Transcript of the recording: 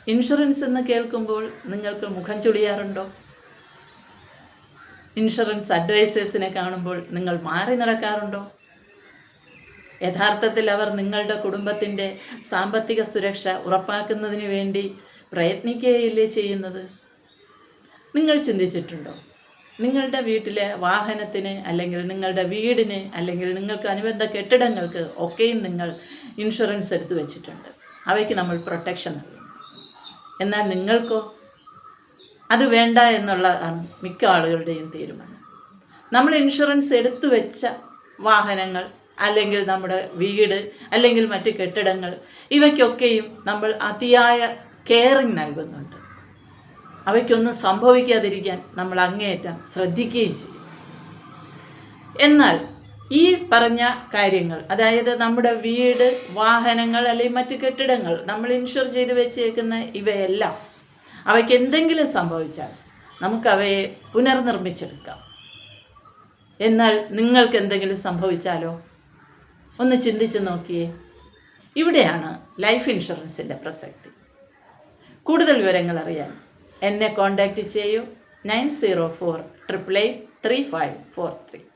Insurance എന്ന് കേൾക്കുമ്പോൾ നിങ്ങൾക്ക് മുഖം ചുളിയാറുണ്ടോ? ഇൻഷുറൻസ് അഡ്വൈസേഴ്സിനെ കാണുമ്പോൾ നിങ്ങൾ മാറി നടക്കാറുണ്ടോ? യഥാർത്ഥത്തിൽ അവർ നിങ്ങളുടെ കുടുംബത്തിൻ്റെ സാമ്പത്തിക സുരക്ഷ ഉറപ്പാക്കുന്നതിന് വേണ്ടി പ്രയത്നിക്കുകയല്ലേ ചെയ്യുന്നത്? നിങ്ങൾ ചിന്തിച്ചിട്ടുണ്ടോ? നിങ്ങളുടെ വീട്ടിലെ വാഹനത്തിന്, അല്ലെങ്കിൽ നിങ്ങളുടെ വീടിന്, അല്ലെങ്കിൽ നിങ്ങൾക്ക് അനുബന്ധ കെട്ടിടങ്ങൾക്ക് ഒക്കെയും നിങ്ങൾ ഇൻഷുറൻസ് എടുത്തു വച്ചിട്ടുണ്ട്. അവയ്ക്ക് നമ്മൾ പ്രൊട്ടക്ഷൻ നൽകും. എന്നാൽ നിങ്ങൾക്കോ? അത് വേണ്ട എന്നുള്ളതാണ് മിക്ക ആളുകളുടെയും തീരുമാനം. നമ്മൾ ഇൻഷുറൻസ് എടുത്തു വെച്ച വാഹനങ്ങൾ, അല്ലെങ്കിൽ നമ്മുടെ വീട്, അല്ലെങ്കിൽ മറ്റ് കെട്ടിടങ്ങൾ, ഇവയ്ക്കൊക്കെയും നമ്മൾ അതിയായ കെയറിങ് നൽകുന്നുണ്ട്. അവയ്ക്കൊന്നും സംഭവിക്കാതിരിക്കാൻ നമ്മൾ അങ്ങേയറ്റം ശ്രദ്ധിക്കുകയും ചെയ്യും. എന്നാൽ ഈ പറഞ്ഞ കാര്യങ്ങൾ, അതായത് നമ്മുടെ വീട്, വാഹനങ്ങൾ, അല്ലെങ്കിൽ മറ്റ് കെട്ടിടങ്ങൾ നമ്മൾ ഇൻഷുർ ചെയ്ത് വെച്ചേക്കുന്ന ഇവയെല്ലാം, അവയ്ക്ക് എന്തെങ്കിലും സംഭവിച്ചാൽ നമുക്കവയെ പുനർനിർമ്മിച്ചെടുക്കാം. എന്നാൽ നിങ്ങൾക്ക് എന്തെങ്കിലും സംഭവിച്ചാലോ? ഒന്ന് ചിന്തിച്ച് നോക്കിയേ. ഇവിടെയാണ് ലൈഫ് ഇൻഷുറൻസിൻ്റെ പ്രസക്തി. കൂടുതൽ വിവരങ്ങൾ അറിയാൻ എന്നെ കോൺടാക്റ്റ് ചെയ്യൂ. 9048883543.